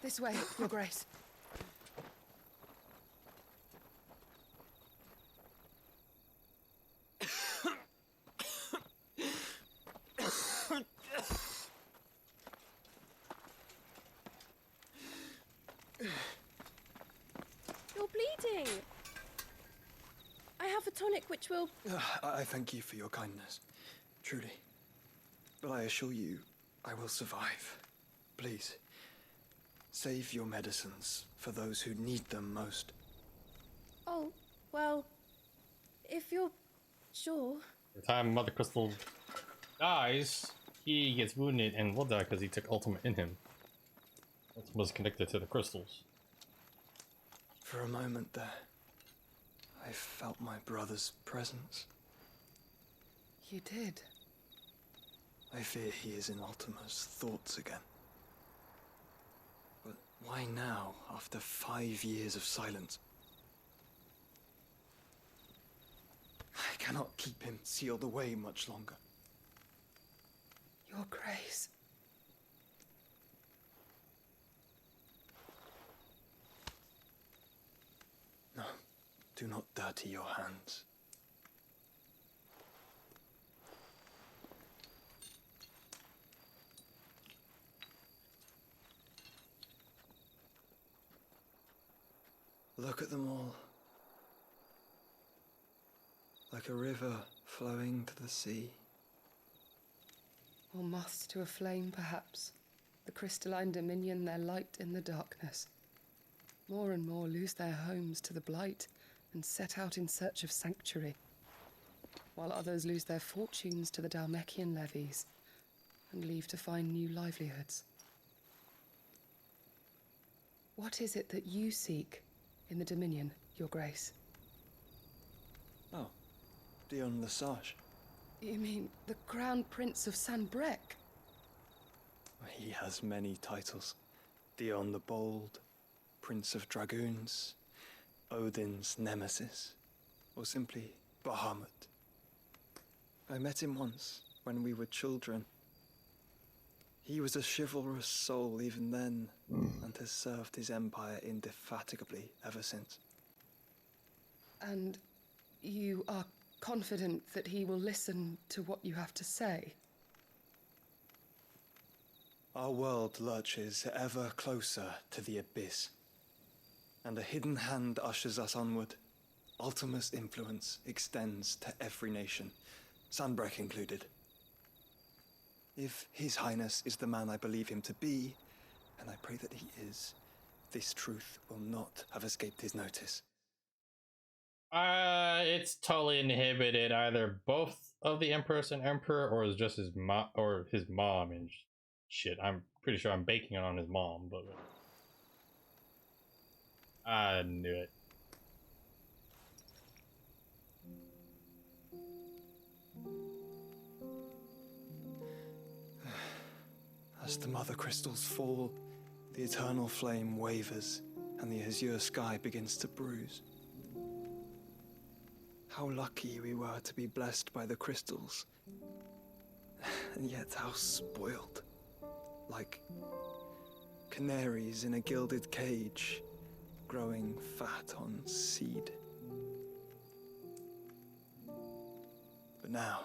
This way, Your Grace. You're bleeding. I have a tonic which will... I thank you for your kindness, truly. But I assure you, I will survive. Please, save your medicines for those who need them most. Oh, well, if you're sure. By the time Mother Crystal dies, he gets wounded and will die because he took Ultimate in him. Ultimate's connected to the crystals. For a moment there, I felt my brother's presence. You did? I fear he is in Ultima's thoughts again. But why now, after 5 years of silence? I cannot keep him sealed away much longer. Your Grace. No, do not dirty your hands. Look at them all. Like a river flowing to the sea. Or moths to a flame, perhaps. The crystalline dominion, their light in the darkness. More and more lose their homes to the blight and set out in search of sanctuary, while others lose their fortunes to the Dhalmekian levies and leave to find new livelihoods. What is it that you seek in the Dominion, Your Grace? Oh, Dion Lesage. You mean the Crown Prince of Sanbrec? He has many titles. Dion the Bold, Prince of Dragoons, Odin's Nemesis, or simply Bahamut. I met him once, when we were children. He was a chivalrous soul even then, and has served his empire indefatigably ever since. And you are confident that he will listen to what you have to say? Our world lurches ever closer to the abyss, and a hidden hand ushers us onward. Ultima's influence extends to every nation, Sanbrec included. If His Highness is the man I believe him to be, and I pray that he is, this truth will not have escaped his notice. It's totally inhibited either both of the Empress and Emperor, or is just his mom or his mom and shit. I'm pretty sure I'm baking it on his mom, but I knew it. As the mother crystals fall, the eternal flame wavers, and the azure sky begins to bruise. How lucky we were to be blessed by the crystals, and yet how spoiled. Like canaries in a gilded cage, growing fat on seed. But now,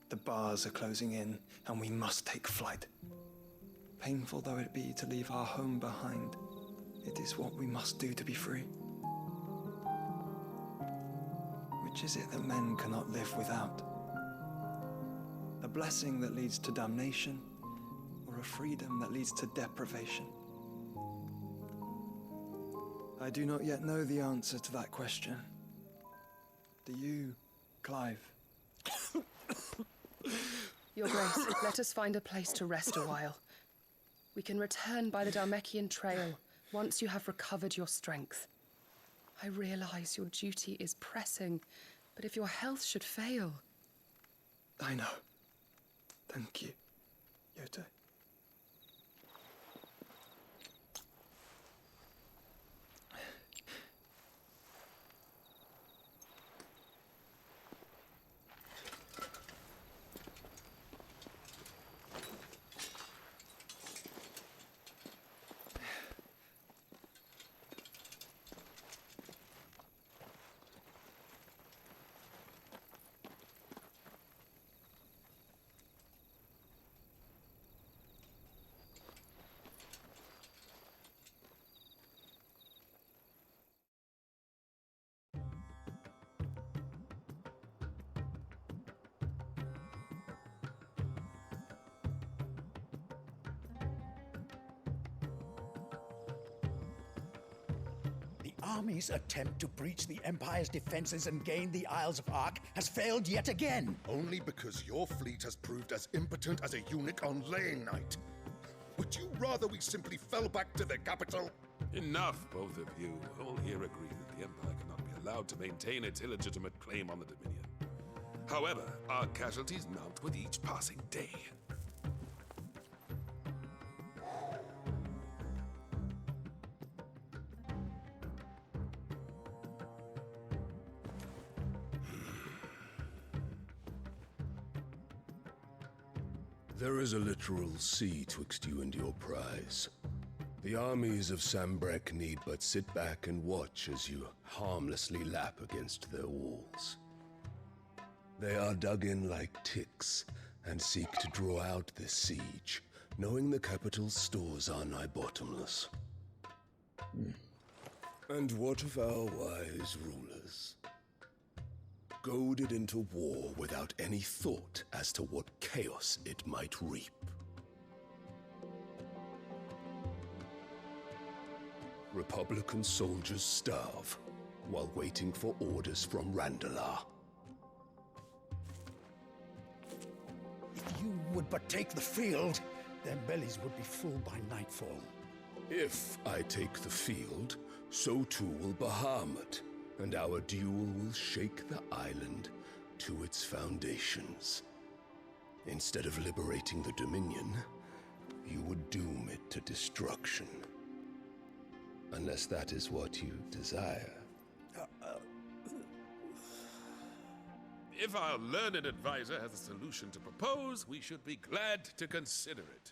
the bars are closing in, and we must take flight. Painful though it be to leave our home behind, it is what we must do to be free. Which is it that men cannot live without? A blessing that leads to damnation, or a freedom that leads to deprivation? I do not yet know the answer to that question. Do you, Clive? Your Grace, let us find a place to rest a while. We can return by the Dhalmekian trail once you have recovered your strength. I realize your duty is pressing, but if your health should fail... I know. Thank you, Yote. army's attempt to breach the Empire's defenses and gain the Isles of Ark has failed yet again. Only because your fleet has proved as impotent as a eunuch on laying night. Would you rather we simply fell back to the capital? Enough, both of you. All here agree that the Empire cannot be allowed to maintain its illegitimate claim on the Dominion. However, our casualties mount with each passing day. There is a literal sea twixt you and your prize. The armies of Sambrek need but sit back and watch as you harmlessly lap against their walls. They are dug in like ticks and seek to draw out this siege, knowing the capital's stores are nigh bottomless. And what of our wise rulers? Goaded into war without any thought as to what chaos it might reap. Republican soldiers starve while waiting for orders from Randalar. If you would but take the field, their bellies would be full by nightfall. If I take the field, so too will Bahamut, and our duel will shake the island to its foundations. Instead of liberating the Dominion, you would doom it to destruction. Unless that is what you desire. If our learned advisor has a solution to propose, we should be glad to consider it.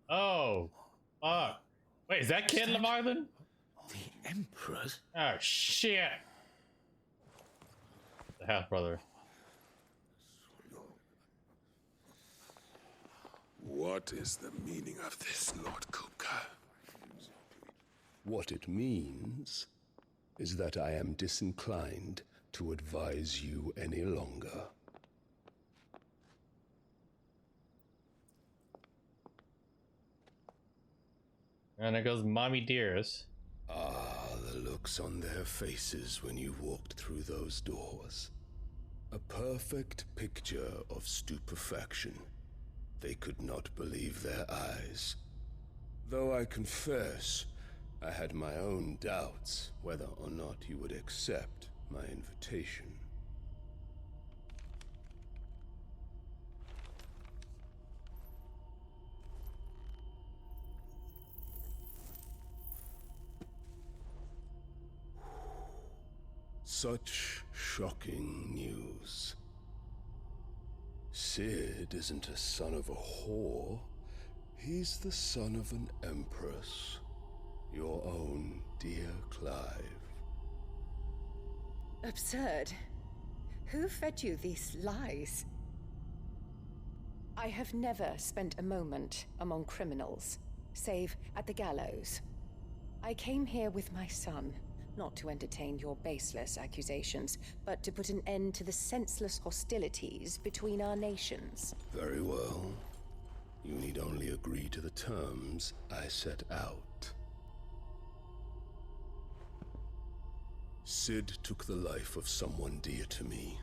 Oh, fuck. Wait, is that Ken Leviathan? The Emperor's? Oh, shit. The half-brother. What is the meaning of this, Lord Kupka? What it means is that I am disinclined to advise you any longer. And it goes, Mommy Dearest. Ah, the looks on their faces when you walked through those doors. A perfect picture of stupefaction. They could not believe their eyes. Though I confess, I had my own doubts whether or not you would accept my invitation. Such shocking news. Sid isn't a son of a whore. He's the son of an empress. Your own dear Clive. Absurd. Who fed you these lies? I have never spent a moment among criminals, save at the gallows. I came here with my son, not to entertain your baseless accusations, but to put an end to the senseless hostilities between our nations. Very well. You need only agree to the terms I set out. Sid took the life of someone dear to me,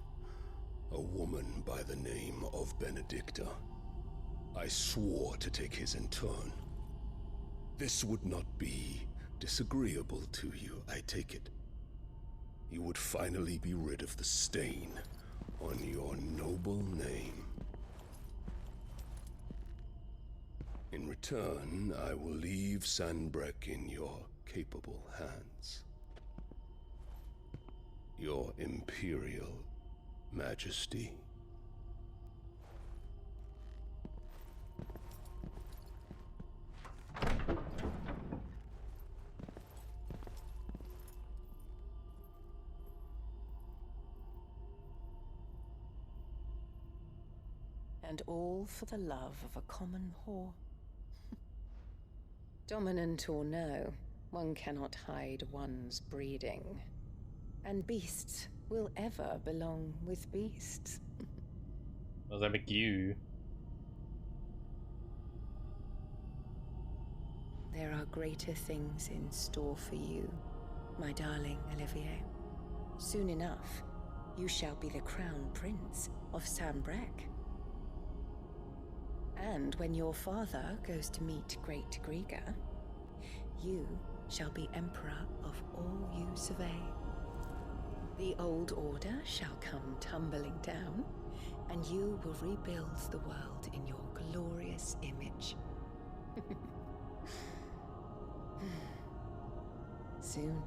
a woman by the name of Benedicta. I swore to take his in turn. This would not be disagreeable to you, I take it. You would finally be rid of the stain on your noble name. In return, I will leave Sanbrek in your capable hands. Your Imperial Majesty. And all for the love of a common whore. Dominant or no, one cannot hide one's breeding. And beasts will ever belong with beasts. Does that make you? There are greater things in store for you, my darling Olivier. Soon enough, you shall be the crown prince of Sambrec. And when your father goes to meet Great Griga, you shall be emperor of all you survey. The old order shall come tumbling down, and you will rebuild the world in your glorious image. Soon.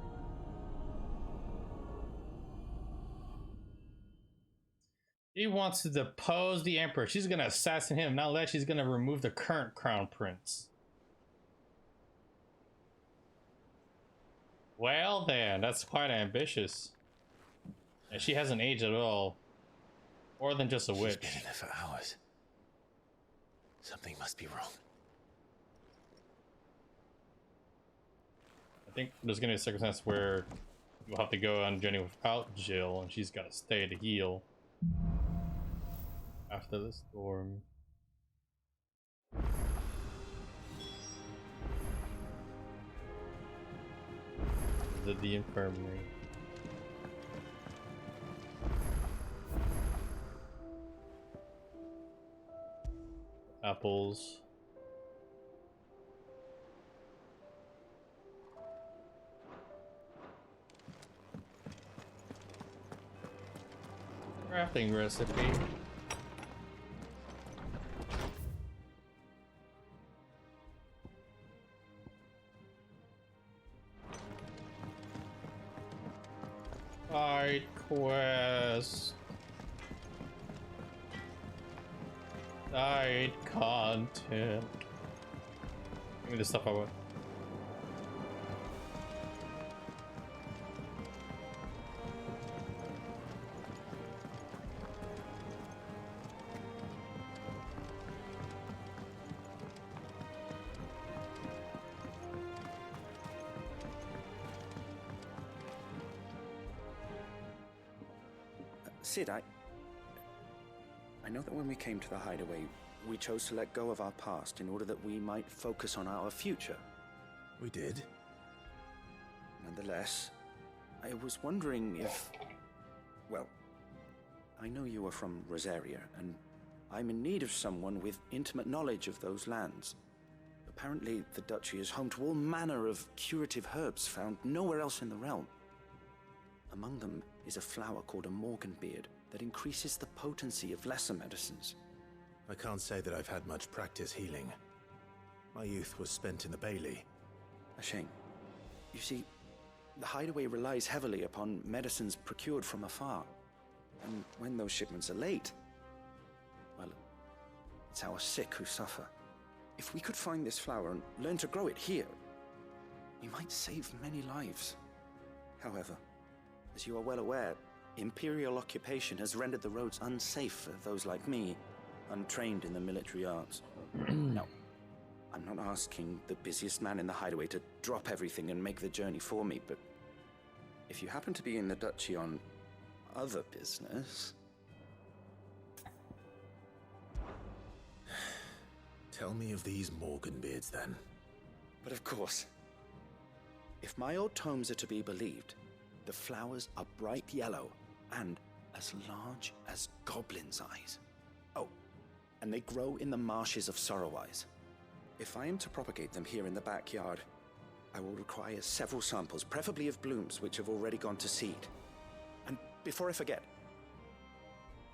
He wants to depose the emperor. She's gonna assassinate him. Not that she's gonna remove the current crown prince. Well then, that's quite ambitious. And she hasn't aged at all. More than just a witch. She's been in there for hours. Something must be wrong. I think there's gonna be a circumstance where you'll have to go on a journey without Jill, and she's gotta stay to heal after the storm. The infirmary. Apples. Crafting recipe. Side quest. Side content. Give me the stuff I want. Sid, I know that when we came to the hideaway, we chose to let go of our past in order that we might focus on our future. We did. Nonetheless, I was wondering if... Well, I know you are from Rosaria, and I'm in need of someone with intimate knowledge of those lands. Apparently, the duchy is home to all manner of curative herbs found nowhere else in the realm. Among them is a flower called a morganbeard that increases the potency of lesser medicines. I can't say that I've had much practice healing. My youth was spent in the Bailey. A shame. You see, the hideaway relies heavily upon medicines procured from afar. And when those shipments are late, well, it's our sick who suffer. If we could find this flower and learn to grow it here, we might save many lives. However, as you are well aware, Imperial occupation has rendered the roads unsafe for those like me, untrained in the military arts. Now, I'm not asking the busiest man in the hideaway to drop everything and make the journey for me, but if you happen to be in the duchy on other business... Tell me of these morganbeards, then. But of course. If my old tomes are to be believed, the flowers are bright yellow and as large as goblins' eyes. Oh, and they grow in the marshes of Sorrowwise. If I am to propagate them here in the backyard, I will require several samples, preferably of blooms which have already gone to seed. And before I forget,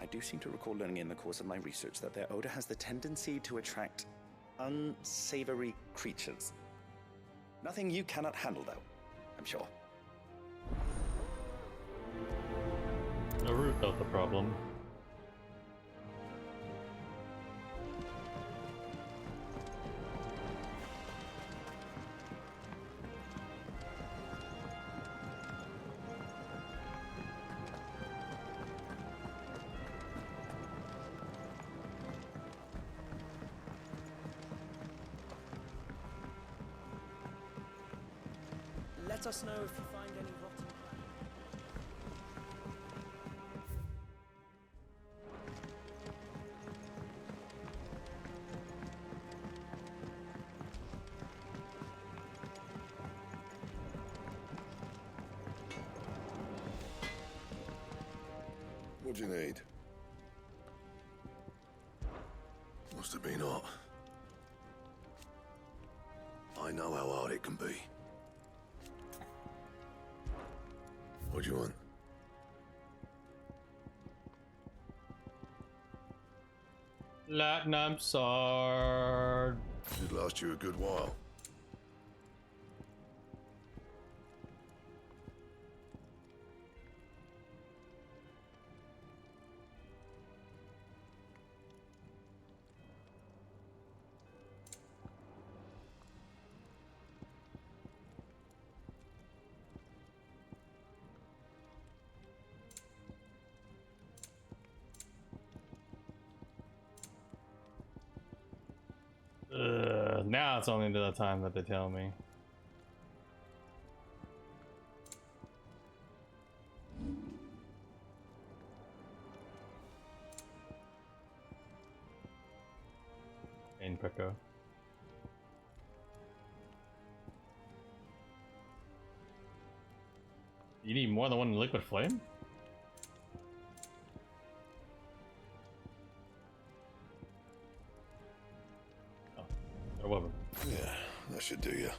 I do seem to recall learning in the course of my research that their odor has the tendency to attract unsavory creatures. Nothing you cannot handle, though, I'm sure. The root of the problem. Let us know if you find any rotten What do you need? Must have been hot. I know how hard it can be. What do you want? Platinum sword. Should last you a good while. Now it's only the time that they tell me. Pain picker. You need more than one liquid flame? Oh, a weapon. Yeah, that should do you.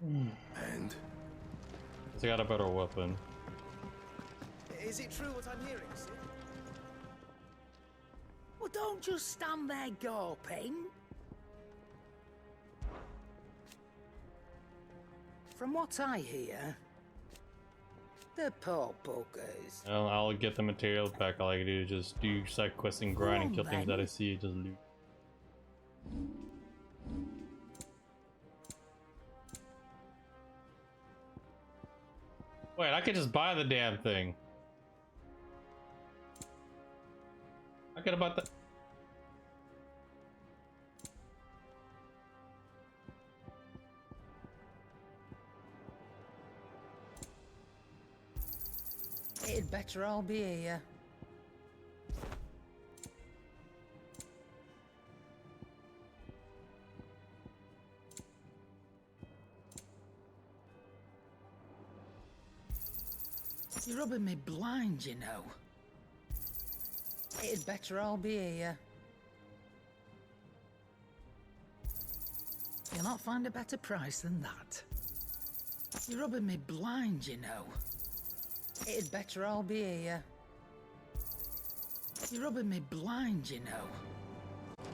And? He's got a better weapon. Is it true what I'm hearing, Sid? Well, don't just stand there gawping. From what I hear, the poor buggers. Well, I'll get the materials back. All I can do is just do side quests and grind and kill things that I see. Just loot. Wait, I could just buy the damn thing. I could have bought the. It'd better all be here. You're rubbing me blind, you know. It'd better all be here. You'll not find a better price than that. You're rubbing me blind, you know. It'd better all be here. You're rubbing me blind, you know.